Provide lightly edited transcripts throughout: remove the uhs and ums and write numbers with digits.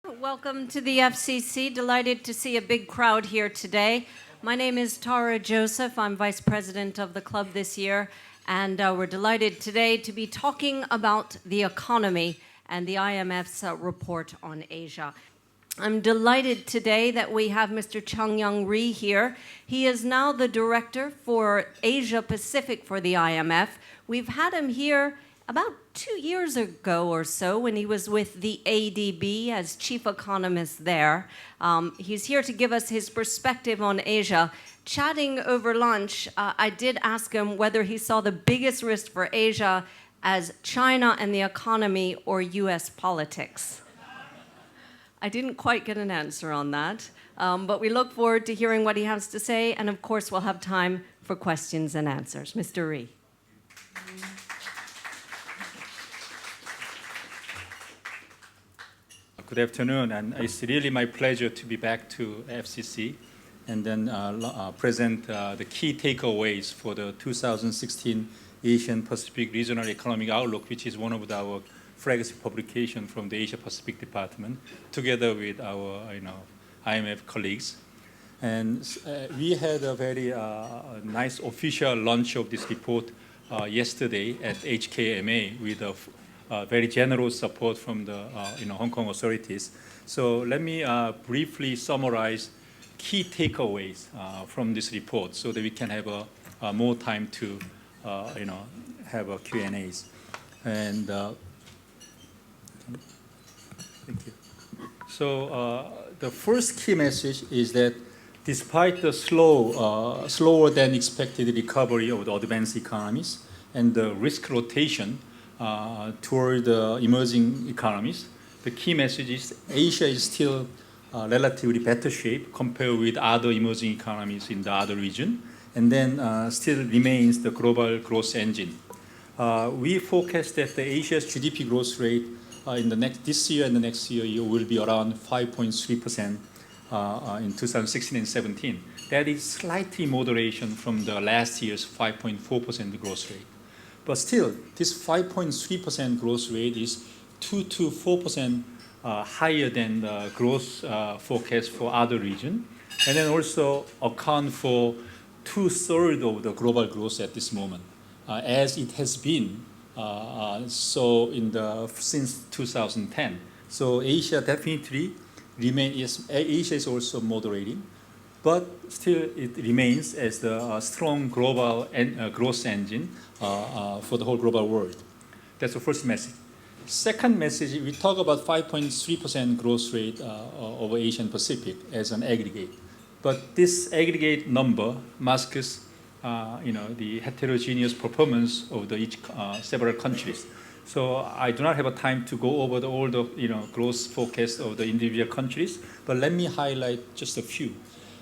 Welcome to the FCC. Delighted to see a big crowd here today. My name is Tara Joseph. I'm vice president of the club this year, and we're delighted today to be talking about the economy and the IMF's report on Asia. I'm delighted today that we have Mr. Changyong Rhee here. He is now the director for Asia Pacific for the IMF. We've had him here about 2 years ago or so when he was with the ADB as chief economist there. He's here to give us his perspective on Asia. Chatting over lunch, I did ask him whether he saw the biggest risk for Asia as China and the economy or US politics. I didn't quite get an answer on that, but we look forward to hearing what he has to say, and of course we'll have time for questions and answers. Mr. Rhee. Good afternoon, and it's really my pleasure to be back to FCC and then present the key takeaways for the 2016 Asian Pacific Regional Economic Outlook, which is one of our flagship publication from the Asia Pacific Department, together with our IMF colleagues. And we had a very nice official launch of this report yesterday at HKMA with a very generous support from the Hong Kong authorities. So let me briefly summarize key takeaways from this report so that we can have more time to have a Q&As. And thank you. So the first key message is that despite the slower than expected recovery of the advanced economies and the risk rotation toward the emerging economies, the key message is Asia is still relatively better shape compared with other emerging economies in the other region, and then still remains the global growth engine. We forecast that the Asia's GDP growth rate in this year and the next year will be around 5.3% in 2016 and 17. That is slightly moderation from the last year's 5.4% growth rate. But still, this 5.3% growth rate is 2 to 4% higher than the growth forecast for other regions, and then also account for 2/3 of the global growth at this moment, as it has been since 2010. So Asia definitely Asia is also moderating, but still it remains as the strong global growth engine for the whole global world. That's the first message. Second message, we talk about 5.3% growth rate over Asian Pacific as an aggregate. But this aggregate number masks the heterogeneous performance of each several countries. So I do not have a time to go over all the growth forecast of the individual countries, but let me highlight just a few.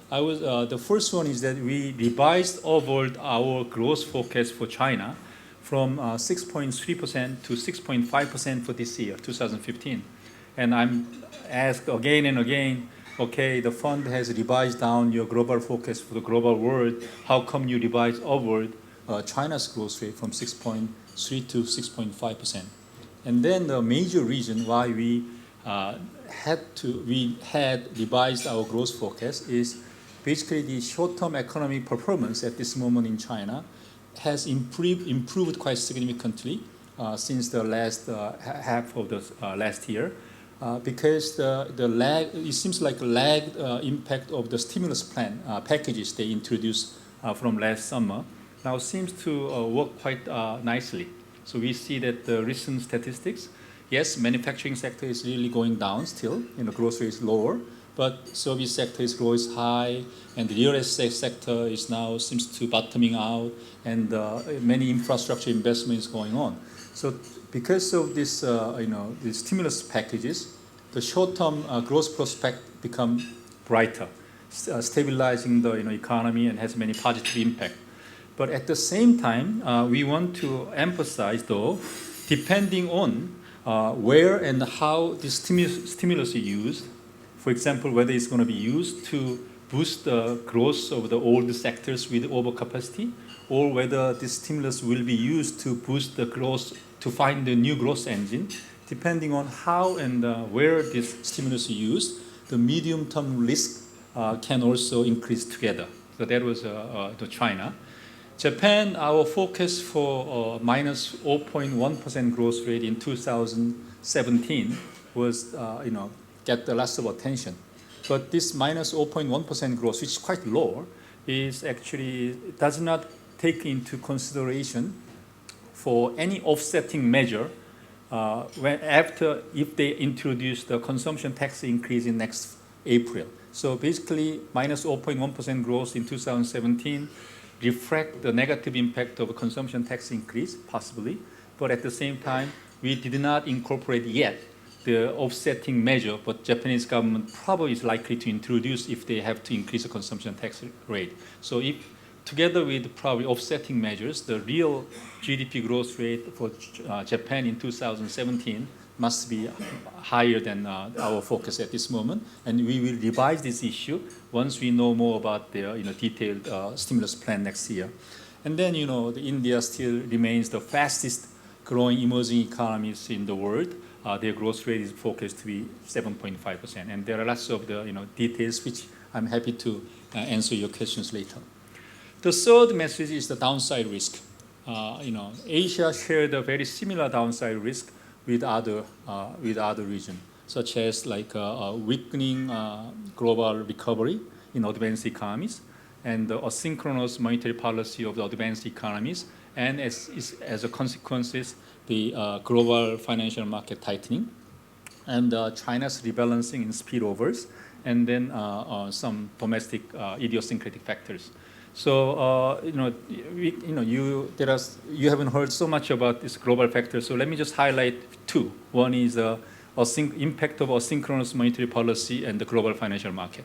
The first one is that we revised upward our growth forecast for China from 6.3% to 6.5% for this year, 2015. And I'm asked again and again, okay, the fund has revised down your global forecast for the global world. How come you revised upward China's growth rate from 6.3 to 6.5%? And then the major reason why we had revised our growth forecast is basically the short-term economic performance at this moment in China has improved quite significantly since the last half of the last year, because the lag, it seems like a lagged impact of the stimulus plan packages they introduced from last summer now seems to work quite nicely. So we see that the recent statistics, yes, manufacturing sector is really going down still, growth rate is lower, but service sector is growth high, and the real estate sector is now seems to bottoming out, and many infrastructure investments going on. So because of this, the stimulus packages, the short-term growth prospect become brighter, stabilizing the economy and has many positive impact. But at the same time, we want to emphasize, though, depending on where and how this stimulus is used, for example, whether it's going to be used to boost the growth of the old sectors with overcapacity, or whether this stimulus will be used to boost the growth, to find the new growth engine, depending on how and where this stimulus is used, the medium-term risk can also increase together. So that was the China. Japan, our focus for minus 0.1% growth rate in 2017 was, get the lots of attention. But this minus 0.1% growth, which is quite low, is actually does not take into consideration for any offsetting measure if they introduce the consumption tax increase in next April. So basically, minus 0.1% growth in 2017 reflect the negative impact of a consumption tax increase, possibly, but at the same time, we did not incorporate yet the offsetting measure, but Japanese government probably is likely to introduce if they have to increase the consumption tax rate. So if together with probably offsetting measures, the real GDP growth rate for Japan in 2017 must be higher than our focus at this moment, and we will revise this issue once we know more about the detailed stimulus plan next year. And then the India still remains the fastest growing emerging economies in the world. Their growth rate is forecast to be 7.5%, and there are lots of the details which I'm happy to answer your questions later. The third message is the downside risk. Asia shared a very similar downside risk with other regions, such as like weakening global recovery in advanced economies and the asynchronous monetary policy of the advanced economies, and as a consequence, the global financial market tightening and China's rebalancing in spillovers, and then some domestic idiosyncratic factors. So you haven't heard so much about this global factor. So let me just highlight two. One is impact of asynchronous monetary policy and the global financial market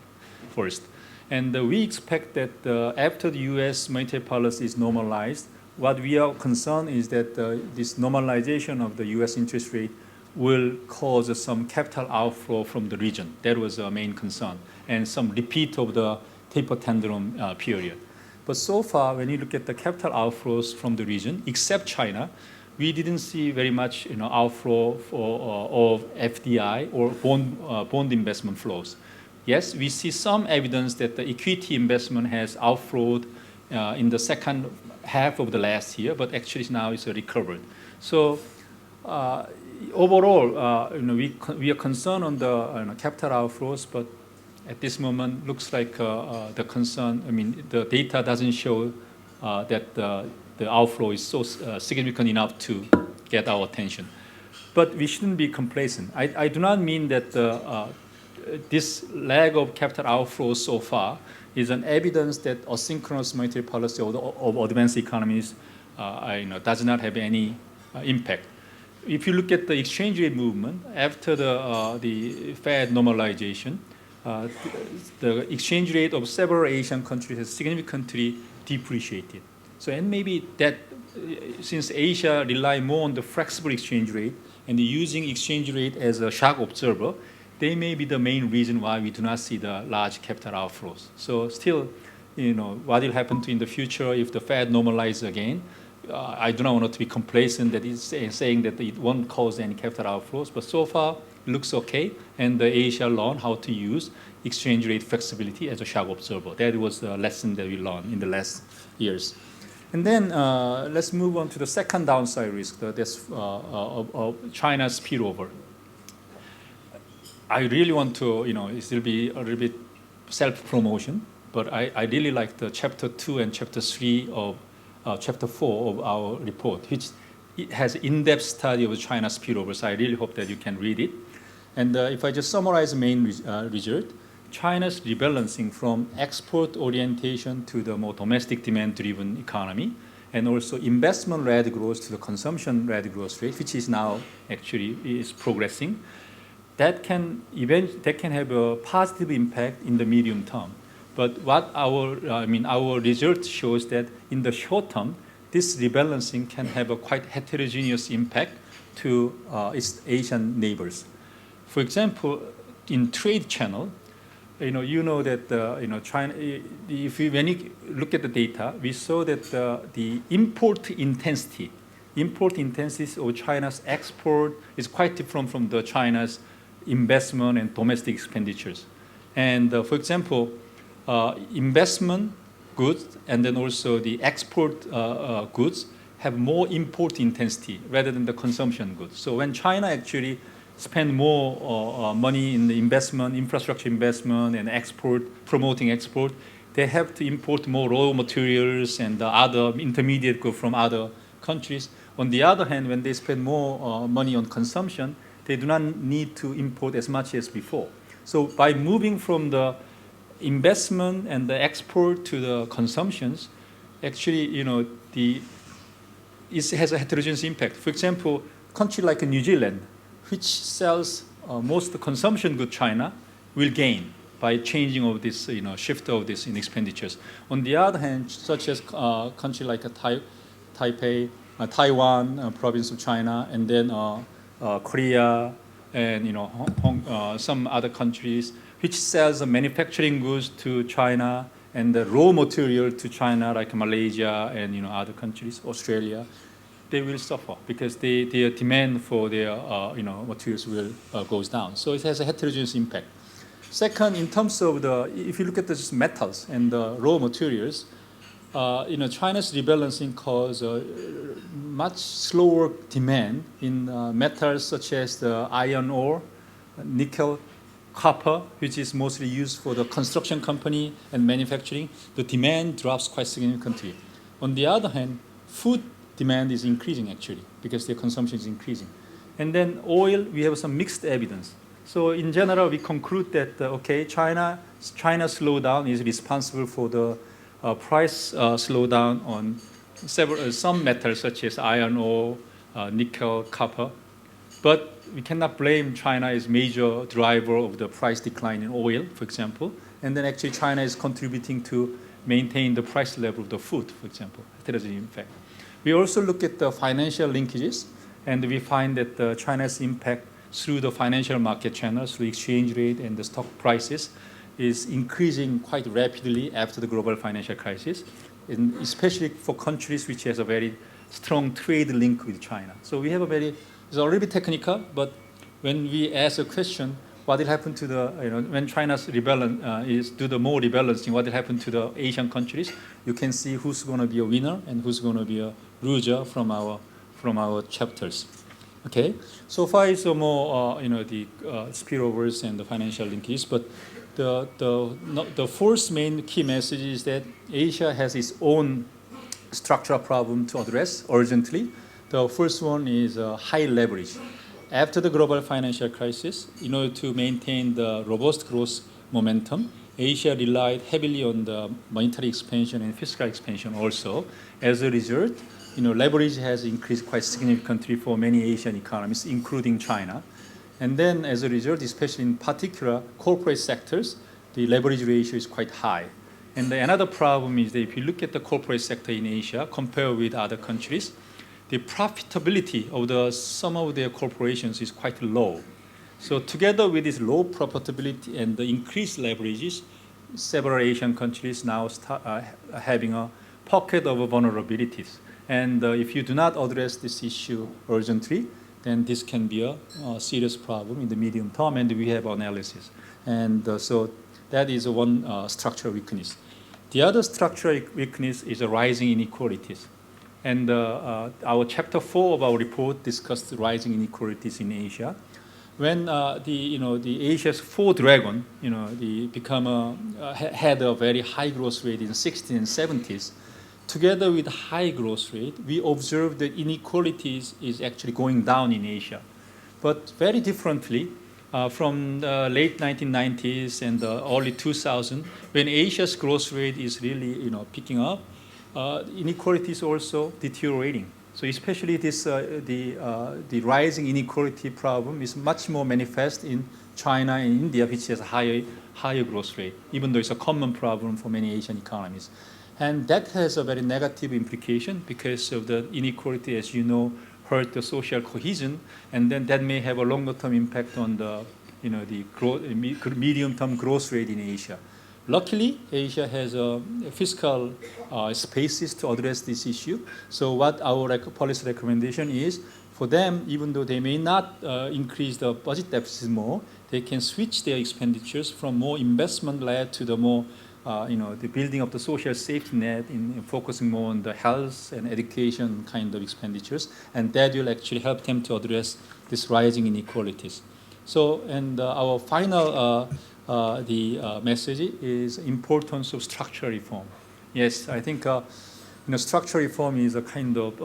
first. And we expect that after the U.S. monetary policy is normalized, what we are concerned is that this normalization of the U.S. interest rate will cause some capital outflow from the region. That was our main concern, and some repeat of the taper tantrum period. But so far, when you look at the capital outflows from the region, except China, we didn't see very much outflow of FDI or bond investment flows. Yes, we see some evidence that the equity investment has outflowed in the second half of the last year, but actually now it's recovered. So overall, we are concerned on the capital outflows, but at this moment, looks like the concern. The data doesn't show that the outflow is so significant enough to get our attention. But we shouldn't be complacent. I do not mean that this lag of capital outflows so far is an evidence that asynchronous monetary policy of advanced economies does not have any impact. If you look at the exchange rate movement after the Fed normalization, the exchange rate of several Asian countries has significantly depreciated. So, and maybe that since Asia rely more on the flexible exchange rate and using exchange rate as a shock absorber, they may be the main reason why we do not see the large capital outflows. So still, what will happen in the future if the Fed normalizes again? I do not want to be complacent that it's saying that it won't cause any capital outflows, but so far it looks okay, and the Asia learned how to use exchange rate flexibility as a shock absorber. That was the lesson that we learned in the last years. And then let's move on to the second downside risk, that's of China's spillover. I really want to, it will be a little bit self-promotion, but I really like the chapter 2 and chapter 3 of chapter 4 of our report, which it has in-depth study of China's spillover. So I really hope that you can read it. And if I just summarize the main result, China's rebalancing from export orientation to the more domestic demand-driven economy, and also investment-led growth to the consumption-led growth rate, which is now actually is progressing. That can have a positive impact in the medium term. But what our research shows that in the short term, this rebalancing can have a quite heterogeneous impact to its Asian neighbors. For example, in trade channel, that China. When you look at the data, we saw that the import intensity import intensity of China's export is quite different from the China's investment and domestic expenditures. And for example, investment goods and then also the export goods have more import intensity rather than the consumption goods. So when China actually spend more money in the investment, infrastructure investment and export, promoting export, they have to import more raw materials and the other intermediate goods from other countries. On the other hand, when they spend more money on consumption, they do not need to import as much as before. So by moving from the investment and the export to the consumptions, actually, it has a heterogeneous impact. For example, a country like New Zealand, which sells most consumption good China, will gain by changing of this, shift of this in expenditures. On the other hand, such as country like Taipei, Taiwan, province of China, and then Korea, and some other countries which sells manufacturing goods to China and the raw material to China, like Malaysia and other countries, Australia, they will suffer because their demand for their materials will goes down. So it has a heterogeneous impact. Second, in terms of if you look at the metals and the raw materials, China's rebalancing caused much slower demand in metals such as the iron ore, nickel, copper, which is mostly used for the construction company and manufacturing. The demand drops quite significantly. On the other hand, food demand is increasing actually because their consumption is increasing. And then oil, we have some mixed evidence. So in general, we conclude that China's slowdown is responsible for the price slowdown on some metals such as iron ore, nickel, copper. But we cannot blame China as major driver of the price decline in oil, for example. And then actually China is contributing to maintain the price level of the food, for example. Heterogeneous impact. We also look at the financial linkages, and we find that China's impact through the financial market channels, through exchange rate and the stock prices, is increasing quite rapidly after the global financial crisis, and especially for countries which has a very strong trade link with China. So we have it's a little bit technical, but when we ask a question, what will happen to when China's do the more rebalancing, what will happen to the Asian countries? You can see who's going to be a winner and who's going to be a loser from our chapters. Okay, so far it's more the spillovers and the financial linkages, but the first main key message is that Asia has its own structural problem to address urgently. The first one is high leverage. After the global financial crisis, in order to maintain the robust growth momentum, Asia relied heavily on the monetary expansion and fiscal expansion also. As a result, leverage has increased quite significantly for many Asian economies, including China. And then as a result, especially in particular corporate sectors, the leverage ratio is quite high. And another problem is that if you look at the corporate sector in Asia, compared with other countries, the profitability of some of their corporations is quite low. So together with this low profitability and the increased leverages, several Asian countries now start having a pocket of vulnerabilities. And if you do not address this issue urgently, then this can be a serious problem in the medium term, and we have analysis. And so that is one structural weakness. The other structural weakness is the rising inequalities. And our chapter 4 of our report discussed rising inequalities in Asia. When the Asia's four dragon, had a very high growth rate in the 60s and 70s, together with high growth rate, we observed that inequalities is actually going down in Asia. But very differently, from the late 1990s and the early 2000s, when Asia's growth rate is really picking up, inequalities also deteriorating. So especially this the rising inequality problem is much more manifest in China and India, which has a higher growth rate, even though it's a common problem for many Asian economies. And that has a very negative implication because of the inequality, as you know, hurt the social cohesion, and then that may have a longer-term impact on the medium-term growth rate in Asia. Luckily, Asia has fiscal spaces to address this issue. So what our policy recommendation is, for them, even though they may not increase the budget deficit more, they can switch their expenditures from more investment-led to the more, the building of the social safety net in focusing more on the health and education kind of expenditures, and that will actually help them to address this rising inequalities. So, and our final message is importance of structural reform. Yes, I think structural reform is a kind of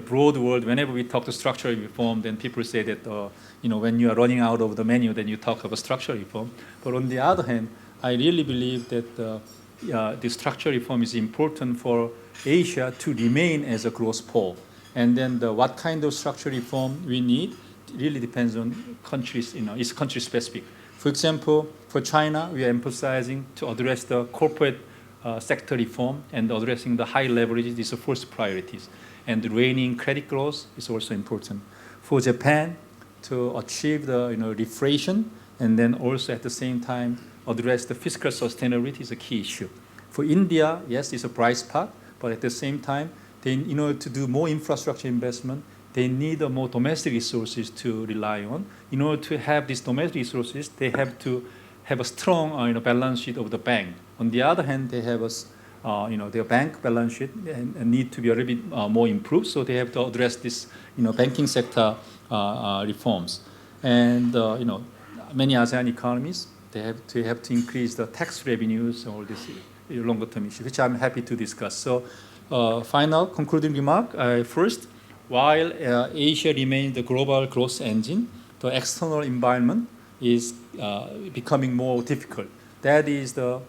broad word. Whenever we talk to structural reform, then people say that when you are running out of the menu, then you talk about structural reform. But on the other hand, I really believe that the structural reform is important for Asia to remain as a growth pole. And then what kind of structural reform we need really depends on countries. It's country specific. For example, for China, we are emphasizing to address the corporate sector reform and addressing the high leverage. These are first priorities. And reining credit growth is also important. For Japan, to achieve the reflation, and then also at the same time address the fiscal sustainability is a key issue. For India, yes, it's a bright spot, but at the same time, in order to do more infrastructure investment, they need more domestic resources to rely on. In order to have these domestic resources, they have to have a strong balance sheet of the bank. On the other hand, they have their bank balance sheet and need to be a little bit more improved. So they have to address this banking sector reforms. And many ASEAN economies, they have to increase the tax revenues and all this longer term issue, which I'm happy to discuss. So final concluding remark. First, while Asia remains the global growth engine, the external environment is becoming more difficult. That is the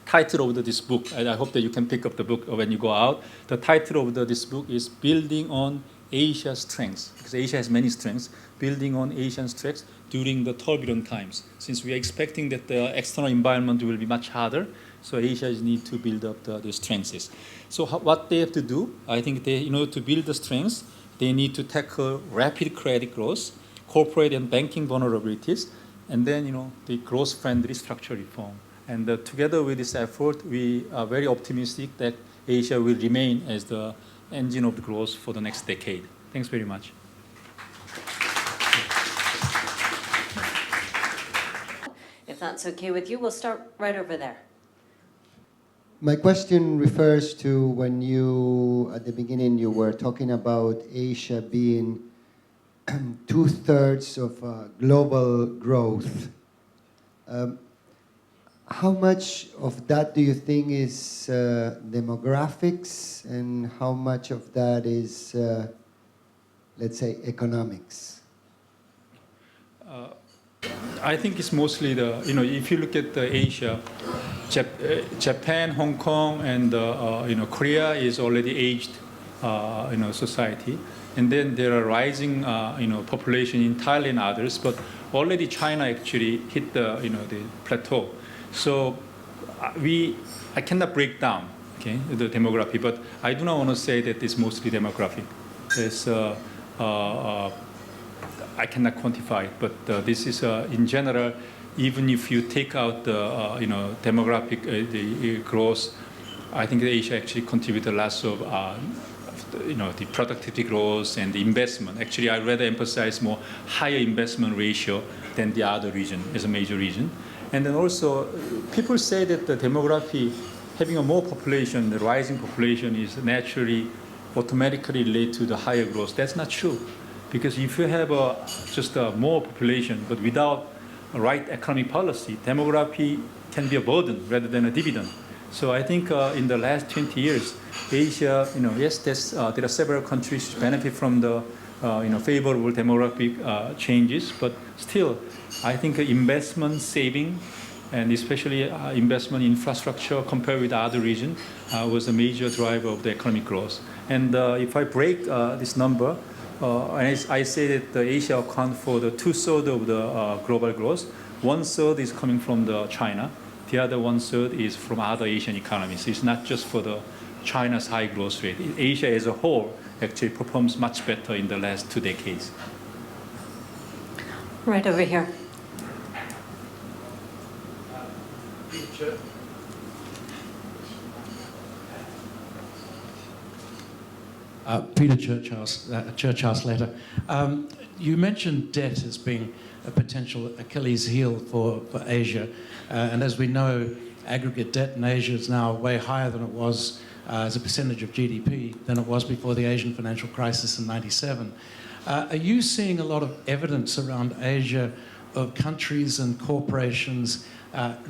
title of this book. And I hope that you can pick up the book when you go out. The title of this book is Building on Asia's Strengths, because Asia has many strengths, building on Asian strengths during the turbulent times. Since we are expecting that the external environment will be much harder, so Asia needs to build up the strengths. So what they have to do, I think in order to build the strengths, they need to tackle rapid credit growth, corporate and banking vulnerabilities, and then the growth-friendly structural reform. And together with this effort, we are very optimistic that Asia will remain as the engine of the growth for the next decade. Thanks very much. If that's okay with you, we'll start right over there. My question refers to when you, at the beginning, you were talking about Asia being 2/3 of global growth. How much of that do you think is demographics, and how much of that is, let's say, economics? I think it's mostly if you look at Asia, Japan, Hong Kong, and Korea is already aged, society, and then there are rising, population in Thailand and others, but already China actually hit the plateau. So I cannot break down, the demography, but I do not want to say that it's mostly demographic. It's I cannot quantify it, but this is in general. Even if you take out the demographic the growth, I think Asia actually contributed lots of the productivity growth and the investment. Actually, I rather emphasize more higher investment ratio than the other region as a major region. And then also, people say that the demography, having a more population, the rising population is naturally automatically related to the higher growth. That's not true. Because if you have just a more population, but without a right economic policy, demography can be a burden rather than a dividend. So I think in the last 20 years, Asia, yes, there are several countries which benefit from the favorable demographic changes, but still, I think investment saving, and especially investment in infrastructure compared with other regions, was a major driver of the economic growth. And if I break this number, and I say that Asia accounts for the 2/3 of the global growth. 1/3 is coming from China. The other 1/3 is from other Asian economies. It's not just for China's high growth rate. Asia as a whole actually performs much better in the last 2 decades. Right over here. Peter Churchhouse letter. You mentioned debt as being a potential Achilles heel for Asia. And as we know, aggregate debt in Asia is now way higher than it was as a percentage of GDP than it was before the Asian financial crisis in '97. Are you seeing a lot of evidence around Asia of countries and corporations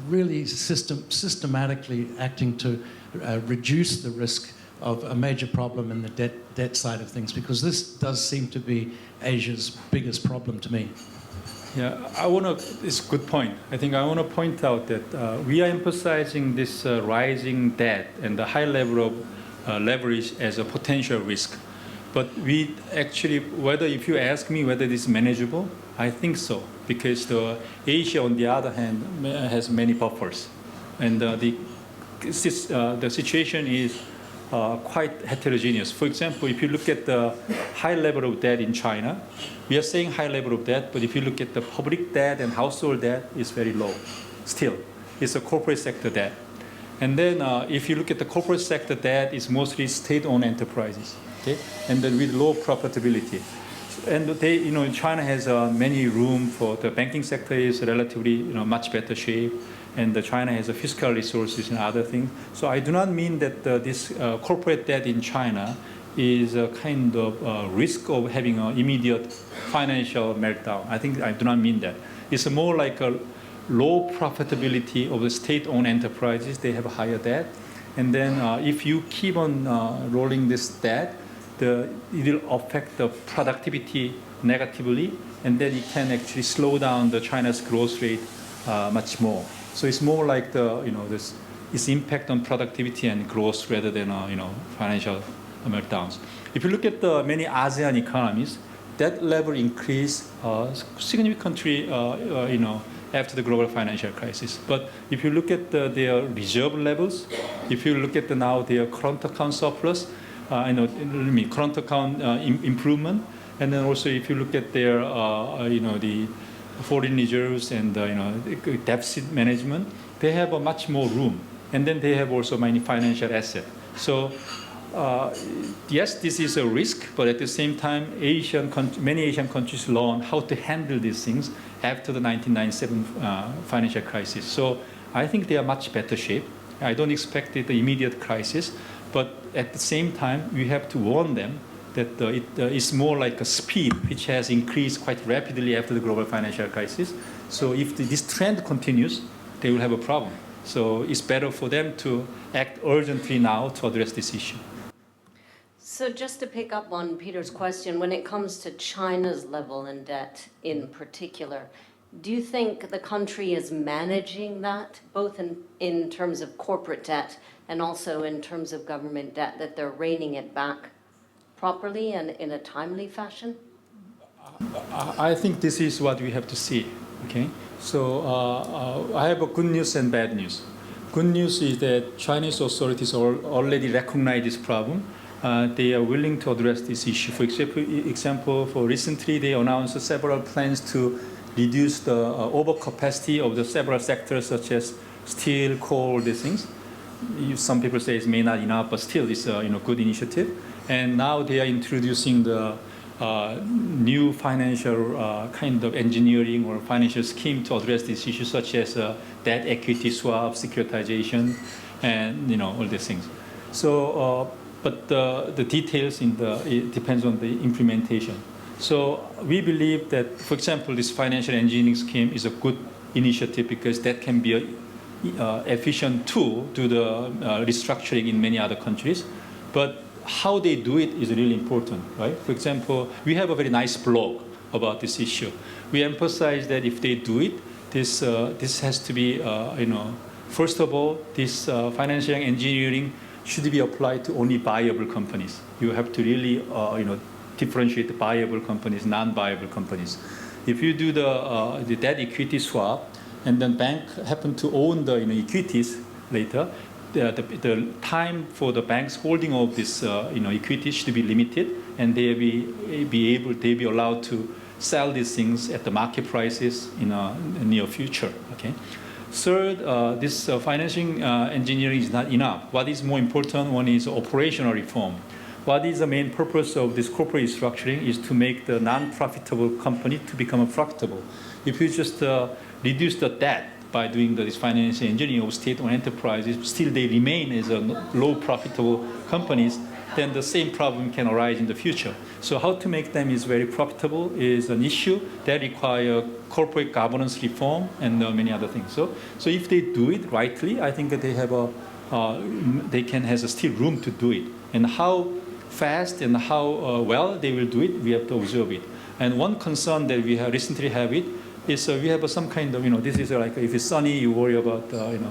really systematically acting to reduce the risk of a major problem in the debt side of things? Because this does seem to be Asia's biggest problem to me. Yeah, it's a good point. I think I want to point out that we are emphasizing this rising debt and the high level of leverage as a potential risk. But we actually, if you ask me whether this is manageable, I think so. Because Asia, on the other hand, has many buffers. And the situation is quite heterogeneous. For example, if you look at the high level of debt in China, we are saying high level of debt, but if you look at the public debt and household debt, it's very low still. It's a corporate sector debt. And then if you look at the corporate sector debt, it's mostly state-owned enterprises, okay? And then with low profitability. And China has many room for the banking sector is relatively much better shape. And China has fiscal resources and other things. So I do not mean that this corporate debt in China is a kind of risk of having an immediate financial meltdown. I do not mean that. It's more like a low profitability of the state-owned enterprises. They have a higher debt. And then if you keep on rolling this debt, it will affect the productivity negatively. And then it can actually slow down the China's growth rate much more. So it's more like its impact on productivity and growth rather than financial meltdowns. If you look at the many ASEAN economies, that level increased significantly after the global financial crisis. But if you look at their reserve levels, if you look at now their current account surplus, current account improvement, and then also if you look at their the foreign reserves and deficit management, they have a much more room. And then they have also many financial assets. So yes, this is a risk, but at the same time, many Asian countries learned how to handle these things after the 1997 financial crisis. So I think they are much better shape. I don't expect the immediate crisis, but at the same time, we have to warn them that it's more like a speed which has increased quite rapidly after the global financial crisis. So if this trend continues, they will have a problem. So it's better for them to act urgently now to address this issue. So just to pick up on Peter's question, when it comes to China's level in debt in particular, do you think the country is managing that, both in terms of corporate debt and also in terms of government debt, that they're reining it back properly and in a timely fashion? I think this is what we have to see. Okay, so I have a good news and bad news. Good news is that Chinese authorities already recognize this problem. They are willing to address this issue. For example, for recently they announced several plans to reduce the overcapacity of the several sectors such as steel, coal, these things. Some people say it may not enough, but still it's a good initiative. And now they are introducing the new financial kind of engineering or financial scheme to address these issues, such as debt equity swap, securitization, and all these things. So, but the details it depends on the implementation. So we believe that, for example, this financial engineering scheme is a good initiative because that can be an efficient tool to the restructuring in many other countries. But how they do it is really important, right? For example, we have a very nice blog about this issue. We emphasize that if they do it, this has to be, first of all, this financial engineering should be applied to only viable companies. You have to really, differentiate the viable companies, non-viable companies. If you do the debt equity swap, and then bank happen to own the equities later, the time for the banks holding of this equities should be limited, and they be allowed to sell these things at the market prices in a near future. Okay, Third, this financing engineering is not enough. What is more important one is operational reform. What is the main purpose of this corporate restructuring is to make the non-profitable company to become profitable. If you just reduce the debt by doing this financial engineering of state-owned enterprises, still they remain as a low profitable companies, then the same problem can arise in the future. So how to make them is very profitable is an issue that require corporate governance reform and many other things. So if they do it rightly, I think that they have they can has still room to do it. And how fast and how well they will do it, we have to observe it. And one concern that we have recently have it is we have some kind of, this is like if it's sunny, you worry about, when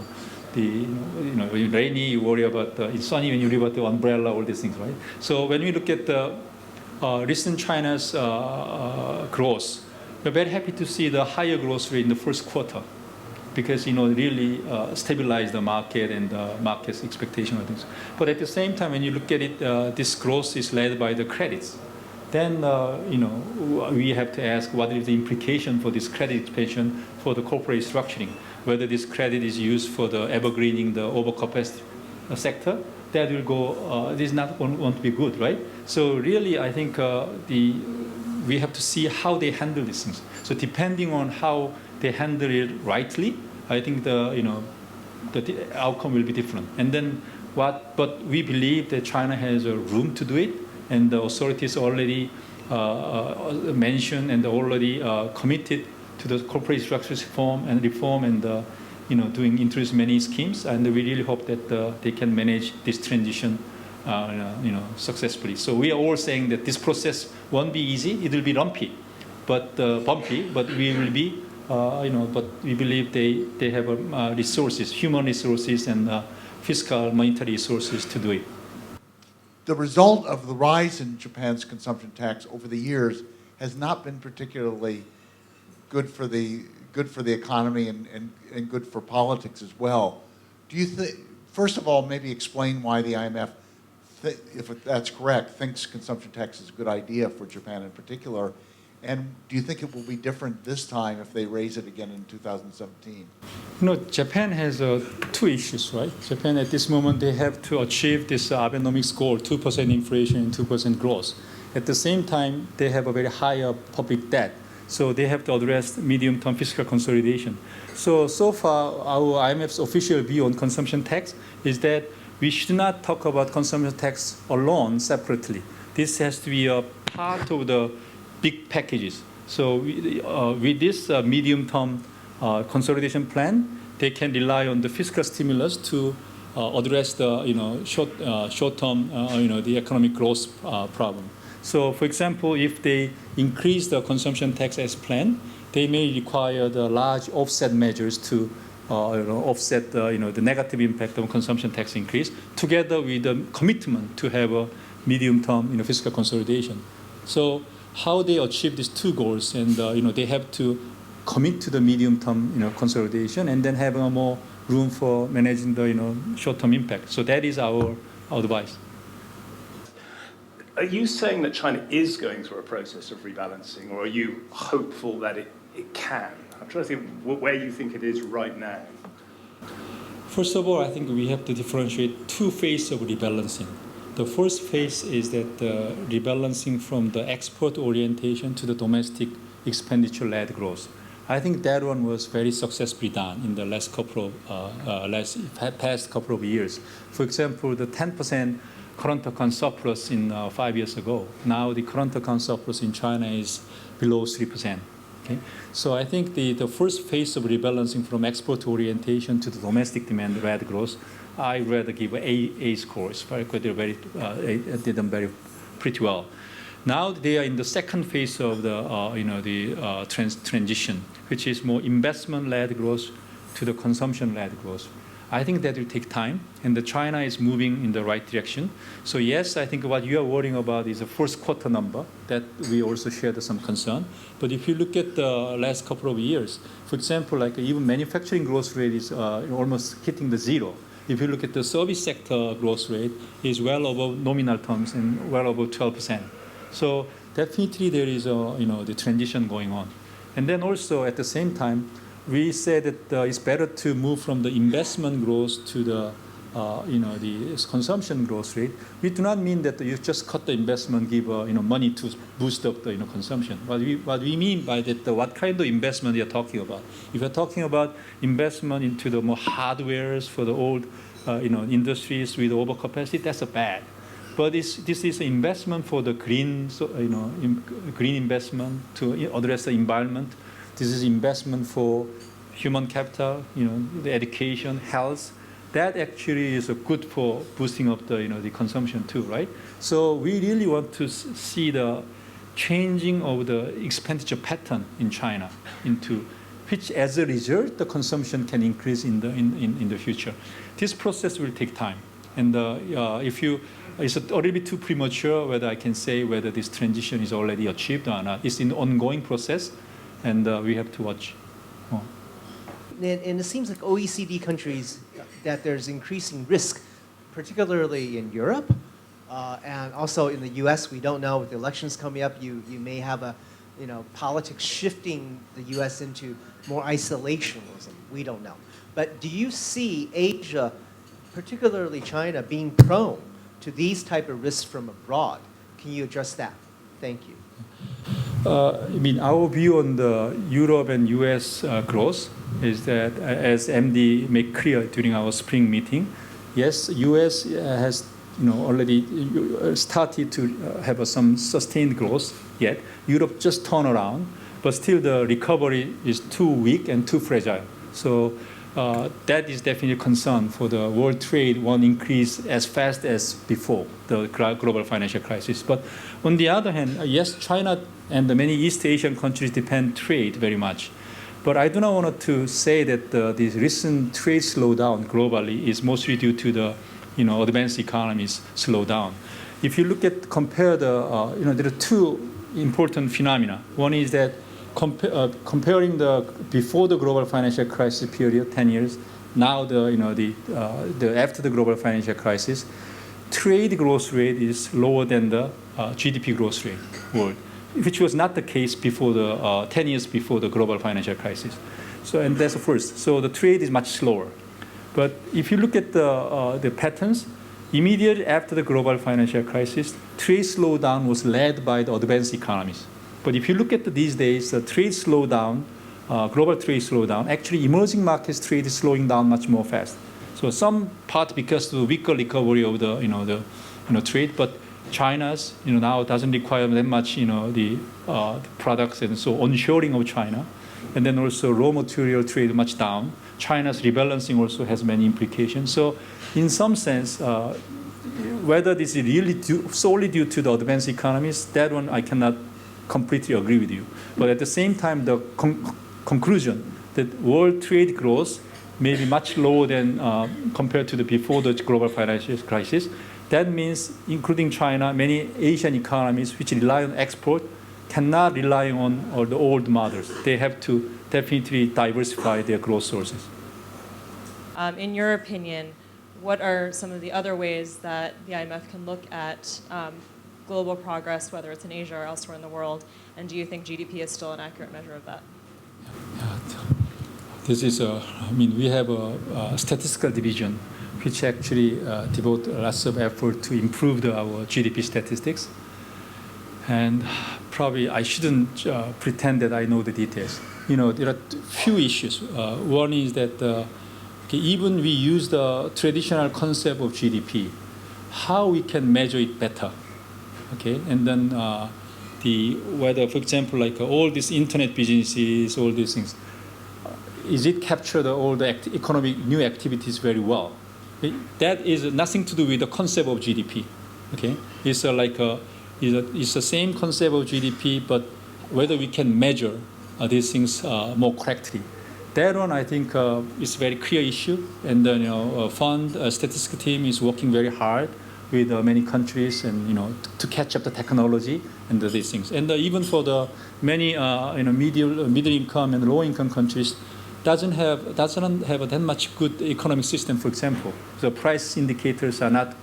it's rainy, you worry about, it's sunny when you worry about the umbrella, all these things, right? So when we look at the recent China's growth, we're very happy to see the higher growth rate in the first quarter because, really stabilize the market and the market's expectation of things. But at the same time, when you look at it, this growth is led by the credits. Then, we have to ask what is the implication for this credit expansion for the corporate restructuring, whether this credit is used for the evergreening, the overcapacity sector, that will go, this is not going to be good, right? So really, I think we have to see how they handle these things. So depending on how they handle it rightly, I think the outcome will be different. And then but we believe that China has a room to do it, and the authorities already mentioned and already committed to the corporate structure reform and introduce many schemes, and we really hope that they can manage this transition successfully. So we are all saying that this process won't be easy, it will be lumpy, but bumpy, but we will be, but we believe they have resources, human resources and fiscal monetary resources to do it. The result of the rise in Japan's consumption tax over the years has not been particularly good for the economy and good for politics as well. Do you think, first of all, maybe explain why the IMF, if that's correct, thinks consumption tax is a good idea for Japan in particular, and do you think it will be different this time if they raise it again in 2017? Japan has two issues, right? Japan at this moment, they have to achieve this Abenomics goal, 2% inflation and 2% growth. At the same time, they have a very high public debt. So they have to address medium-term fiscal consolidation. So far, our IMF's official view on consumption tax is that we should not talk about consumption tax alone separately. This has to be a part of the big packages. So with this medium-term consolidation plan, they can rely on the fiscal stimulus to address the short-term the economic growth problem. So, for example, if they increase the consumption tax as planned, they may require the large offset measures to offset the negative impact of consumption tax increase, together with the commitment to have a medium-term fiscal consolidation. So, how they achieve these two goals, and they have to commit to the medium-term consolidation, and then have more room for managing the short-term impact. So that is our advice. Are you saying that China is going through a process of rebalancing, or are you hopeful that it can? I'm trying to think where you think it is right now. First of all, I think we have to differentiate two phases of rebalancing. The first phase is that rebalancing from the export orientation to the domestic expenditure-led growth. I think that one was very successfully done in the past couple of years. For example, the 10% current account surplus in 5 years ago. Now the current account surplus in China is below 3%. Okay? So I think the first phase of rebalancing from export orientation to the domestic demand-led growth, I rather give A scores. They did them pretty well. Now they are in the second phase of the transition, which is more investment-led growth to the consumption-led growth. I think that will take time, and China is moving in the right direction. So yes, I think what you are worrying about is the first quarter number that we also shared some concern. But if you look at the last couple of years, for example, like even manufacturing growth rate is almost hitting the zero. If you look at the service sector growth rate, is well above nominal terms and well above 12%. So definitely there is the transition going on. And then also at the same time, we said that it's better to move from the investment growth to the the consumption growth rate. We do not mean that you just cut the investment, give money to boost up the consumption. What we mean by that, what kind of investment you're talking about? If you're talking about investment into the more hardwares for the old industries with overcapacity, that's a bad. But this is an investment for the green, green investment to address the environment. This is investment for human capital, the education, health. That actually is good for boosting up the consumption too, right? So we really want to see the changing of the expenditure pattern in China into which, as a result, the consumption can increase in the future. This process will take time, and it's a little bit too premature whether I can say whether this transition is already achieved or not. It's an ongoing process, and we have to watch. Oh. And it seems like OECD countries that there's increasing risk, particularly in Europe, and also in the U.S. We don't know, with the elections coming up, you may have a, politics shifting the U.S. into more isolationism. We don't know. But do you see Asia, particularly China, being prone to these type of risks from abroad? Can you address that? Thank you. Our view on the Europe and U.S. Growth is that, as MD made clear during our spring meeting, yes, U.S. has already started to have some sustained growth. Yet Europe just turned around, but still the recovery is too weak and too fragile. So that is definitely a concern for the world trade won't increase as fast as before the global financial crisis. But on the other hand, yes, China and the many East Asian countries depend trade very much. But I do not want to say that the recent trade slowdown globally is mostly due to the advanced economies slowdown. If you compare there are two important phenomena. One is that comparing the before the global financial crisis period, 10 years, now the after the global financial crisis, trade growth rate is lower than the GDP growth rate world, which was not the case before the 10 years before the global financial crisis. So, and that's the first. So the trade is much slower. But if you look at the patterns, immediately after the global financial crisis, trade slowdown was led by the advanced economies. But if you look at these days, the trade slowdown, global trade slowdown, actually emerging markets trade is slowing down much more fast. So some part because of the weaker recovery of the trade, but China's now doesn't require that much the products, and so onshoring of China, and then also raw material trade much down. China's rebalancing also has many implications. So in some sense, whether this is really solely due to the advanced economies, that one I cannot completely agree with you. But at the same time, the conclusion that world trade growth may be much lower than compared to the before the global financial crisis. That means, including China, many Asian economies which rely on export cannot rely on the old models. They have to definitely diversify their growth sources. In your opinion, what are some of the other ways that the IMF can look at global progress, whether it's in Asia or elsewhere in the world, and do you think GDP is still an accurate measure of that? This is we have a statistical division which actually devote lots of effort to improve our GDP statistics. And probably I shouldn't pretend that I know the details. There are few issues. One is that even we use the traditional concept of GDP, how we can measure it better. Okay, and then whether, for example, like all these internet businesses, all these things, is it capture all the economic new activities very well? That is nothing to do with the concept of GDP. Okay, it's it's the same concept of GDP, but whether we can measure these things more correctly. That one, I think, is a very clear issue, and the fund statistical team is working very hard with many countries, and to catch up the technology and these things. And even for the many middle income and low income countries, doesn't have that much good economic system. For example, the price indicators are not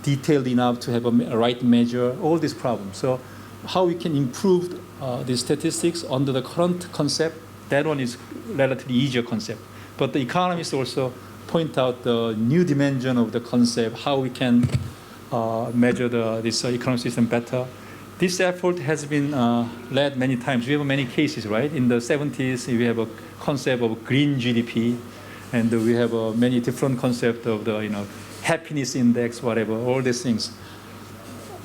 detailed enough to have a right measure. All these problems. So, how we can improve the statistics under the current concept That one is relatively easier concept. But the economists also point out the new dimension of the concept, how we can measure this economic system better. This effort has been led many times. We have many cases, right? In the 70s, we have a concept of green GDP, and we have many different concepts of the happiness index, whatever, all these things.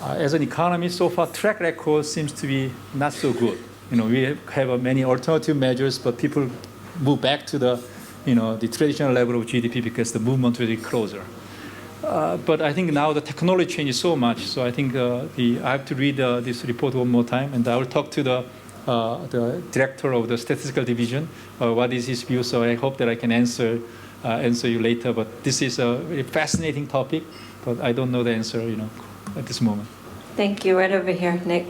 As an economist, so far track record seems to be not so good. We have many alternative measures, but people move back to the the traditional level of GDP because the movement will be closer. But I think now the technology changes so much, so I think I have to read this report one more time, and I will talk to the director of the statistical division. What is his view? So I hope that I can answer you later. But this is a very fascinating topic, but I don't know the answer, at this moment. Thank you. Right over here, Nick.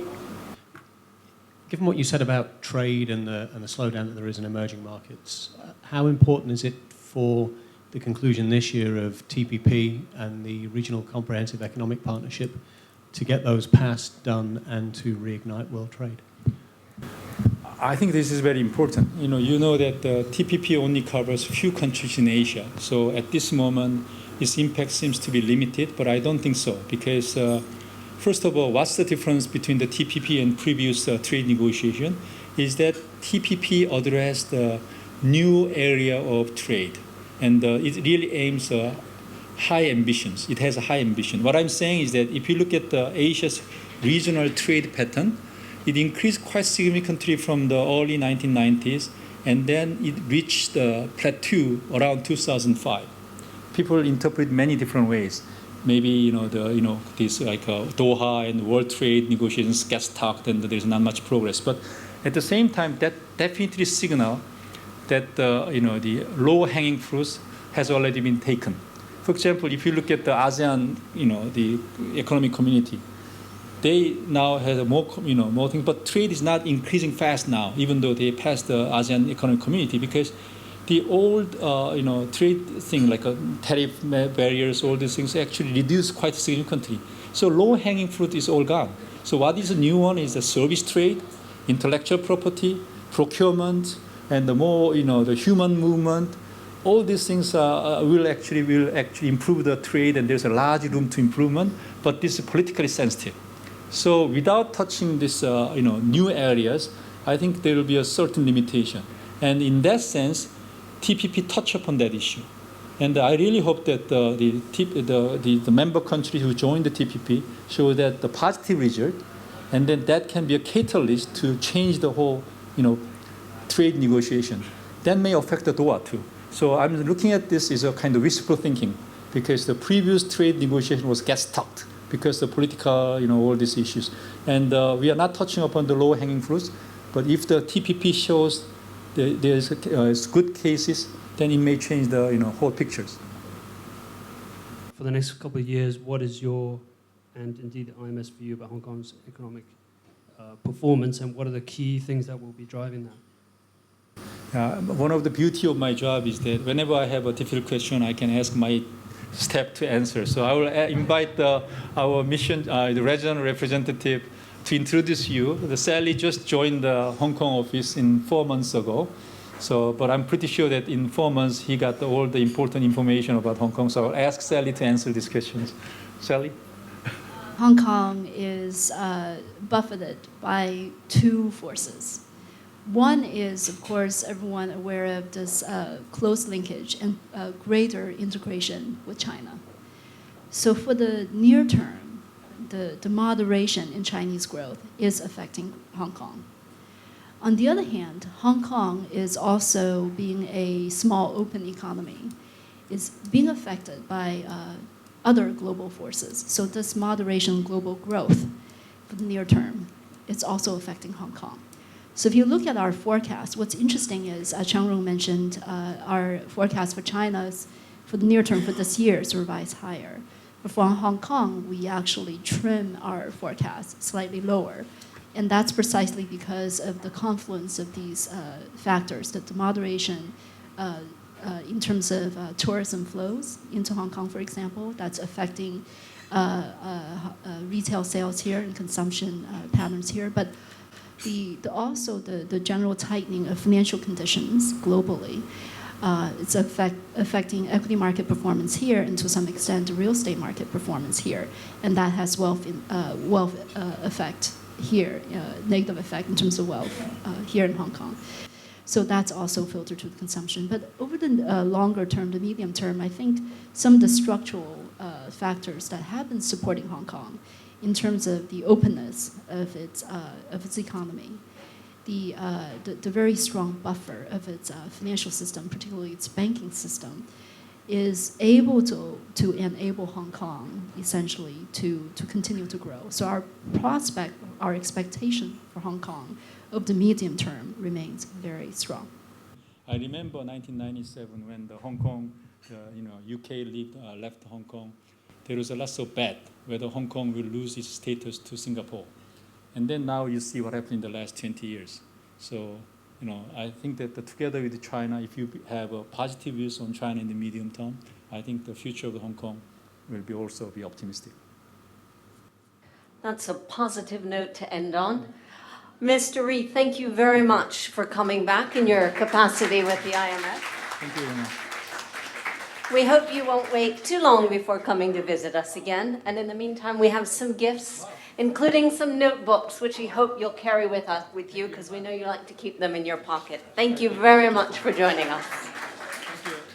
Given what you said about trade and the slowdown that there is in emerging markets, how important is it for the conclusion this year of TPP and the Regional Comprehensive Economic Partnership to get those passed, done, and to reignite world trade? I think this is very important. You know that the TPP only covers few countries in Asia. So at this moment, its impact seems to be limited, but I don't think so because first of all, what's the difference between the TPP and previous trade negotiation? Is that TPP addressed the new area of trade, and it really aims high ambitions. It has a high ambition. What I'm saying is that if you look at Asia's regional trade pattern, it increased quite significantly from the early 1990s, and then it reached the plateau around 2005. People interpret many different ways. Maybe this like Doha and World Trade negotiations get stuck, and there's not much progress. But at the same time, that definitely signal that the low-hanging fruits has already been taken. For example, if you look at the ASEAN, the economic community, they now have more things, but trade is not increasing fast now, even though they passed the ASEAN economic community, because the old trade thing like tariff barriers, all these things actually reduced quite significantly. So low-hanging fruit is all gone. So what is the new one is the service trade, intellectual property, procurement, and the more the human movement. All these things will actually improve the trade, and there's a large room to improvement. But this is politically sensitive. So without touching this new areas, I think there will be a certain limitation. And in that sense, TPP touch upon that issue. And I really hope that the member countries who join the TPP show that the positive result, and then that can be a catalyst to change the whole trade negotiation. That may affect the Doha too. So I'm looking at this as a kind of wishful thinking, because the previous trade negotiation was get stuck because the political, all these issues. And we are not touching upon the low-hanging fruits, but if the TPP shows there's good cases, then it may change the whole pictures. For the next couple of years, what is your, and indeed the IMF's view about Hong Kong's economic performance, and what are the key things that will be driving that? One of the beauty of my job is that whenever I have a difficult question, I can ask my staff to answer. So I will invite our mission, the regional representative, to introduce you. Sally just joined the Hong Kong office 4 months ago. So, but I'm pretty sure that in 4 months he got all the important information about Hong Kong. So I'll ask Sally to answer these questions. Sally? Hong Kong is buffeted by two forces. One is, of course, everyone aware of this close linkage and greater integration with China. So for the near term, the moderation in Chinese growth is affecting Hong Kong. On the other hand, Hong Kong is also, being a small open economy, is being affected by other global forces. So this moderation global growth for the near term, it's also affecting Hong Kong. So if you look at our forecast, what's interesting is, Changyong mentioned, our forecast for China for the near term for this year is revised higher. But for Hong Kong, we actually trim our forecast slightly lower. And that's precisely because of the confluence of these factors, that the moderation in terms of tourism flows into Hong Kong, for example, that's affecting retail sales here and consumption patterns here. But Also the general tightening of financial conditions globally. It's affecting equity market performance here, and to some extent, the real estate market performance here, and that has wealth effect here, negative effect in terms of wealth here in Hong Kong. So that's also filtered to the consumption. But over the longer term, the medium term, I think some of the structural factors that have been supporting Hong Kong, in terms of the openness of its economy, the very strong buffer of its financial system, particularly its banking system, is able to enable Hong Kong essentially to continue to grow. So our expectation for Hong Kong of the medium term remains very strong. I remember 1997 when the Hong Kong, UK left Hong Kong. There was a lot of bet whether Hong Kong will lose its status to Singapore. And then now you see what happened in the last 20 years. So, I think that together with China, if you have a positive views on China in the medium term, I think the future of Hong Kong will also be optimistic. That's a positive note to end on. Mr. Rhee, thank you very much for coming back in your capacity with the IMF. Thank you very much. We hope you won't wait too long before coming to visit us again. And in the meantime, we have some gifts, including some notebooks, which we hope you'll carry with you, because we know you like to keep them in your pocket. Thank you very much for joining us.